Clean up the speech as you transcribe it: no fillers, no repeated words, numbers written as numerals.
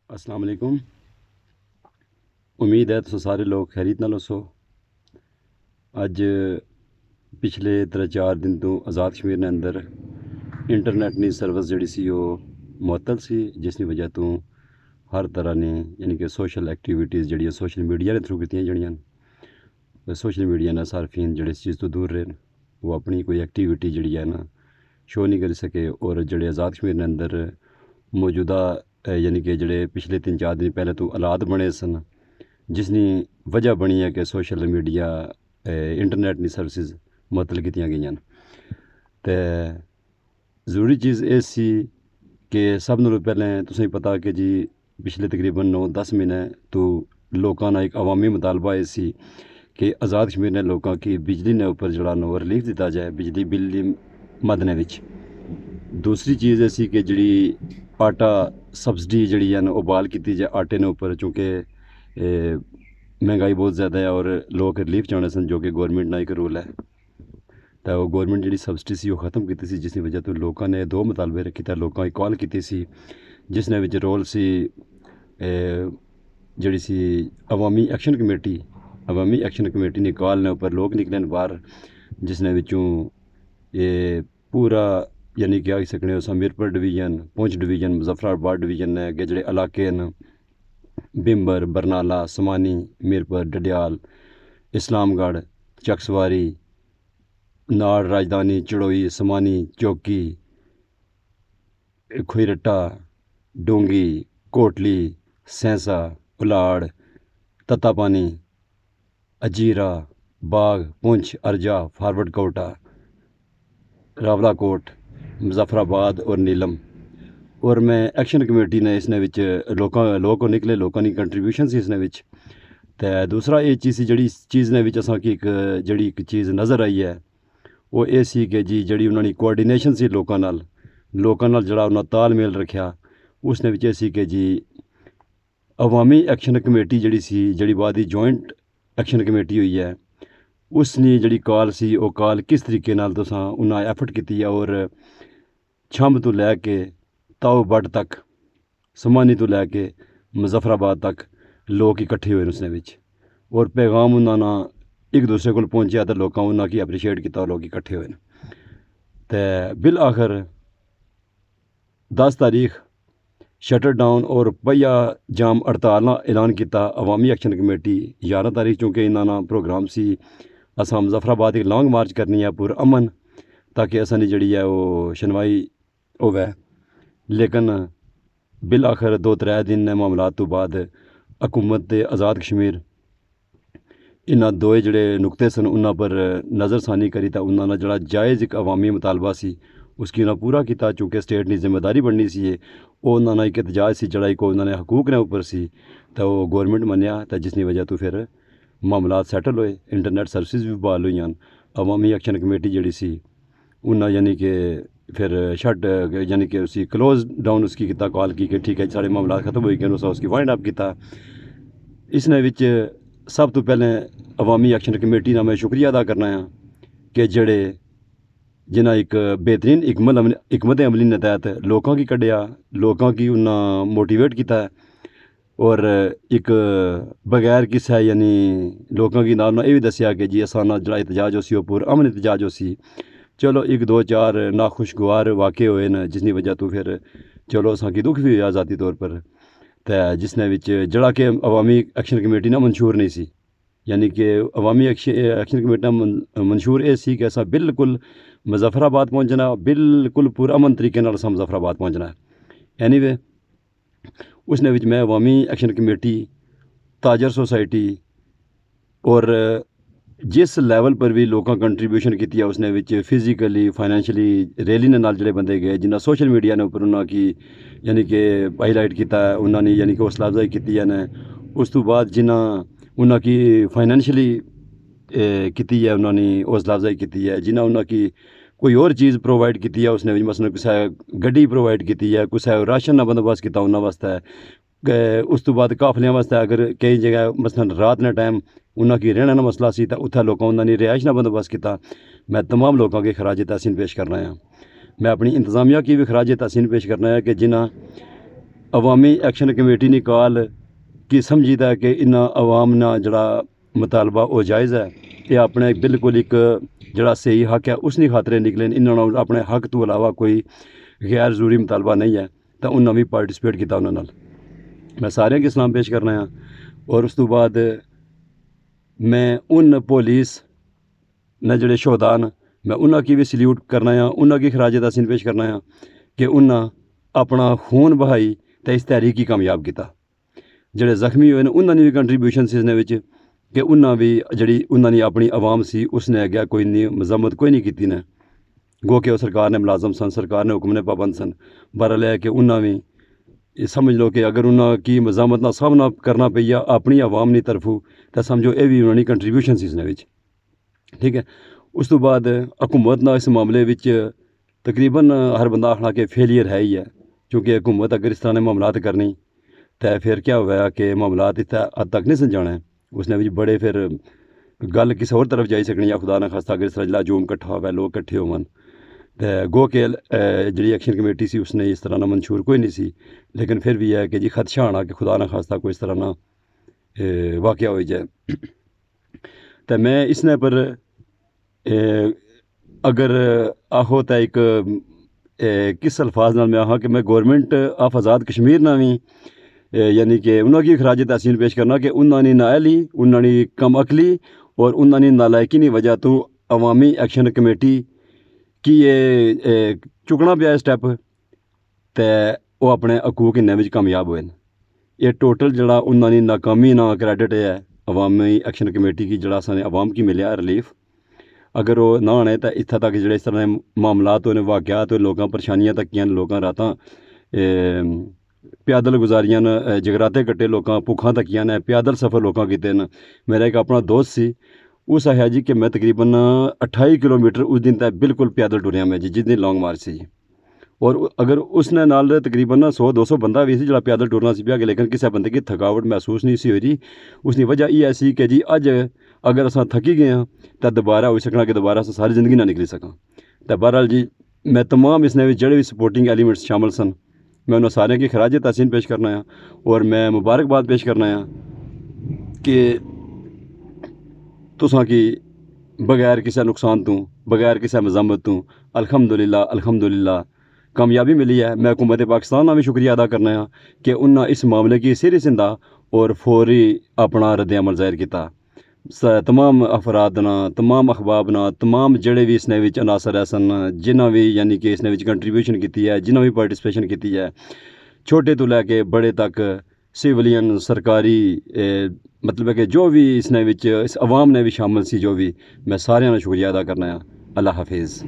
अस्सलाम वालेकुम। उम्मीद है तुस सारे लोग खैरियत नाल होसो। अज पिछले 3-4 दिन तो आज़ाद कश्मीर ने अंदर इंटरनेट दी सर्विस जिहड़ी सी ओह मुअत्तल सी, जिसकी वजह तो हर तरह ने यानी कि सोशल एक्टिविटीज़ जिहड़ियां सोशल मीडिया दे थ्रू कीतियां जानियां न। सोशल मीडिया ने सार्फिन जेह्ड़े इस चीज़ तो दूर रहे न, वो अपनी कोई एक्टिविटी जिहड़ी है ना शो नहीं करी सके। और जेह्ड़े आज़ाद कश्मीर ने अंदर मौजूदा यानी कि जेह्ड़े पिछले 3-4 दिन पहले तो हालात बने सन, जिसनी वजह बनी है कि सोशल मीडिया इंटरनेट दी सर्विसिज मुअत्तल कीतियां गईयां न। ते जरूरी चीज़ एह् सी कि सब नालों पैह्लें तुसेंगी पता कि जी पिछले तकरीबन 9-10 म्हीने तो लोकां दा इक अवामी मुतालबा एह् सी कि आज़ाद कश्मीर ने लोकां की बिजली ने उप्पर जेह्ड़ा नो रिलीफ दित्ता जाए, बिजली बिल दी मद ने विच। दूसरी चीज़ एह् सी कि जेह्ड़ी आटा सब्सिडी जेह्ड़ी है न ओह् बहाल कीती जाए आटे ने उप्पर, चूँकि महंगाई बहुत ज़्यादा है और लोग रिलीफ चाहने सन, जो कि गौरमेंट का एक रूल है। तो वो गौरमेंट जी सब्सिडी सी खत्म की सी, जिसकी वजह तो लोगों ने दो मुतालबे रखे थे, लोगों की कॉल की सी, जिसने विच रोल सी जिहड़ी सी अवामी एक्शन कमेटी। अवामी एक्शन कमेटी ने कॉल ने उपर लोग निकले न बाहर, जिसने विचों ये पूरा यानी कि आखी सकने अस Mirpur division, Poonch division, Muzaffarabad division ने अग्गे जेह्ड़े इलाके न बिंबर, बरनाला, समानी, मीरपुर, डडियाल, इस्लामगढ़, चकसवारी, नाड़, राजधानी, चड़ोई, समानी, चौकी, खुईरट्टा, डोंगी, कोटली, सैंसा, उलाड़, तत्तापानी, अजीरा, बाग, पुंछ, अर्जा, फारवर्ड कोटा, रावलाकोट, मुजफ्फराबाद और नीलम। और मैं एक्शन कमेटी ने इसने विच लोग निकले, लोगों की कंट्रीब्यूशन सी इसने विच। ते दूसरा ये चीज़ सी जिहड़ी चीज़ ने विच असां की एक जिहड़ी एक चीज़ नज़र आई है वो ये सी कि जी जिहड़ी उन्होंने कोआर्डिनेशन सी लोकां नाल जिहड़ा उन्होंने तालमेल रखिया, उसने विच एह् सी कि जी अवामी एक्शन कमेटी जिहड़ी सी, जिहड़ी बाद दी जॉइंट एक्शन कमेटी हुई है, उसने जिहड़ी कॉल सी वो कॉल किस तरीके नाल तुसां उन्हां एफर्ट कीती है। और छंभ तो लैके ताऊ बट तक, समानी तो लैके मुजफ्फराबाद तक लोग इकट्ठे हुए उसने विच, और पैगाम उन्होंने एक दूसरे को पहुँचा तो लोगों उन्होंने एप्रीशिएट किया, लोग इकट्ठे हुए। तो बिल आखिर 10 तारीख शटर डाउन और पहिया जाम हड़ताल का ऐलान किया अवामी एक्शन कमेटी। 11 तारीख चूँकि इन्होंने प्रोग्राम सी असां मुजफ्फराबाद एक लॉन्ग मार्च करनी है पुर अमन, ताकि असां जिहड़ी है वो सुनवाई होवे। लेकिन बिल आखिर 2-3 दिन ने मामलात तो बाद हुकूमत ते आज़ाद कश्मीर इन्हां दोए जिहड़े नुकते सन उन्हां पर नज़रसानी करी, तो उन्होंने जिहड़ा जायज़ एक अवामी मुतालबा सी उसकी उन्हें पूरा किया, चूँकि स्टेट की जिम्मेदारी बननी सी वो उन्होंने एक एहतजाज सी जड़ा को उन्होंने हकूक ने उपर सी, तो वो गौरमेंट मन्निया, तो जिसकी वजह तो फिर मामलात सैटल होए, इंटरनेट सर्विसिज भी बहाल हुई। अवामी एक्शन कमेटी जिहड़ी सी उन्हें यानी कि फिर शट यानी कि उसी क्लोज डाउन उसकी किता, कॉल की कि ठीक है सारे मामला खत्म हो गए, उसकी वाइंड अप किया। इसने विच सब तो पहले अवामी एक्शन कमेटी का मैं शुक्रिया अदा करना है कि जेड़े जिन्हें एक बेहतरीन हिकमत अमली ने तहत लोगों की कढ़िया, लोगों की उन्हें मोटिवेट किया, और एक बगैर किसी यानी लोगों की नाल ये भी दसिया कि जी असाना जो एहतजाज हो पूरा अमन एहतजाज हो। चलो 1-2-4 नाखुशगवार वाक़े हुए न, जिसकी वजह तो फिर चलो असा की दुख भी हुआ ज़ाती तौर पर। तो जिसने विच जड़ा कि अवामी एक्शन कमेटी ना मंशूर नहीं सी, यानी कि अवामी एक्शन कमेटी मंशूर ये सी कि असा बिल्कुल मुजफ्फराबाद पहुँचना, बिल्कुल पूरा अमन तरीके नाल असा मुजफ्फराबाद पहुँचना है। एनीवे उसने विच मैं अवामी एक्शन कमेटी, ताजर सोसाइटी और जिस लैवल पर भी लोगों कंट्रीब्यूशन की है उसने विच फिजिकली फाइनैंशली रैली ने नाल जिहड़े बंदे गए, जिन्ना सोशल मीडिया ने उपर उन्होंने की यानी कि हाईलाइट किया, उन्होंने यानी कि हौसला अफजाई की है। उस तो बाद जिन्ना उन्होंने की फाइनैंशली की है, उन्होंने हौसला अफजाई की है, जिन्ना उन्होंने की कोई और चीज़ प्रोवाइड की है, उसने मसलन किसी गड्डी प्रोवाइड की है, किसी राशन का बंदोबस्त किया उन्होंने वास्ते। उस तो बाद काफलियां वास्ते अगर कई जगह मसलन रात ने टाइम उन्होंने की रहने का मसला सी, तो उत्थे लोगों उन्होंने रिहाइश का बंदोबस्त किया। मैं तमाम लोगों के खराज तहसीन पेश करना है। मैं अपनी इंतजामिया की भी खराज तहसीन पेश करना है कि जिन्हें अवामी एक्शन कमेटी ने कॉल कि समझीदा कि इन्ना अवाम ना जड़ा मुतालबा वो जायज़ है, ये अपने बिल्कुल एक जड़ा सही हक है उसनी खातरे निकले, इन्होंने अपने हक तो अलावा कोई गैर जरूरी मुतालबा नहीं है, तो उन्होंने भी पार्टिसिपेट किया उन्होंने। मैं सारे के सलाम पेश करना है और उस तो बाद मैं उन पुलिस ने जड़े शोहदा न मैं उन्होंने की भी सल्यूट करना है, उन्होंने की खराज तहसीन पेश करना है कि उन्हें अपना खून बहाई तो इस तहरीक की कामयाब किया। जड़े जख्मी हुए उन्होंने भी कंट्रीब्यूशन सी इसने कि उन्हें भी जड़ी उन्होंने अपनी आवाम सी उसने अगे कोई नहीं मजम्मत कोई नहीं की ने, गो कि सरकार ने मुलाजम सन, सरकार ने हुक्म ने पाबंद सन, बहरहाल है कि उन्हें भी समझ लो कि अगर उन्होंने मजामत का सामना करना पिया अपनी आवाम की तरफों तो समझो ये भी उन्होंने कंट्रीब्यूशन सी इसने। ठीक है, उस तो बाद हुकूमत ना इस मामले विच तकरीबन हर बंदा आखना कि फेलियर है ही है, क्योंकि हुकूमत अगर इस तरह ने मामलात करनी तो फिर क्या हुआ कि मामलात इस हद तक नहीं समझाना है, उसने भी बड़े फिर गल किसी और तरफ जाई सकनी है। खुदा ना खास्ता अगर इस तरह जिला जोम कट्ठा हुआ लोग कट्ठे होवन तो गो के जी एक्शन कमेटी सी उसने इस तरह ना मंशूर कोई नहीं सी, लेकिन फिर भी है कि जी खदशा आना कि खुदा ना खास्ता कोई इस तरह ना वाक़या हो जाए। तो मैं इसने पर अगर आहो तो एक किस अल्फाज नाल मैं आहा कि मैं गौरमेंट ऑफ आज़ाद कश्मीर ना भी यानी कि उन्होंने खराज तहसीन पेश करना कि उन्होंने नाअहली, उन्होंने कम अकली और उन्होंने नालायकी की वजह तो अवामी एक्शन कमेटी की ये चुकना पाया स्टैप तो वो अपने हकूक इन्ने विच कामयाब हुए। ये टोटल जड़ा उन्होंने नाकामी ना क्रैडिट है अवामी एक्शन कमेटी की जड़ा साने अवाम की मिले रिलीफ। अगर वो ना आने तो इत्थे तक जो इस तरह मामलात होने वाक़यात होए लोगों परेशानियां तकियां लोगों रातां पैदल गुजारियां न, जगराते कट्टे लोगों भुखां तकियां ने, पैदल सफ़र लोगों कीते न। मेरा एक अपना दोस्त सी उस आया जी कि मैं तकरीबन 28 किलोमीटर उस दिन तक बिल्कुल पैदल टुरिया मैं जी जिस दिन लॉन्ग मार्च सी, और अगर उसने नाल तकरीबन 100-200 बंदा भी सी जो पैदल टुरना सी पिया, लेकिन किसी बंदे की थकावट महसूस नहीं सी हो रही। उसकी वजह यह सी कि जी अज अगर अस थकी गए हाँ तो दोबारा हो सकना कि दोबारा अस सारी जिंदगी ना निकली सकां। तो बहरहाल जी मैं तमाम इसने जोड़े भी सपोर्टिंग एलीमेंट्स शामिल सन मैं उन्होंने सारे की खराज तहसीन पेश करना है और मैं मुबारकबाद पेश करना है कि तुसां की बगैर किसी नुकसान तो बगैर किसी मजम्मत तो अल्हम्दुलिल्लाह कामयाबी मिली है। मैं हुकूमत पाकिस्तान का भी शुक्रिया अदा करना है कि उन्हें इस मामले की सीरियस इंदा और फौरी अपना रद्द-ए-अमल ज़ाहिर किया। तमाम अफराद ना, तमाम अखबाब ना, तमाम जड़े भी इसने विच अनासर सन जिन्हें भी यानी कि इसने विच कंट्रीब्यूशन की है, जिन्हें भी पार्टिसिपेशन की है, छोटे तो लैके बड़े तक सिविलियन सरकारी मतलब है कि जो भी इसने विच इस अवाम ने भी शामिल सी जो भी, मैं सारे शुक्रिया अदा करना है। अल्लाह हाफिज़।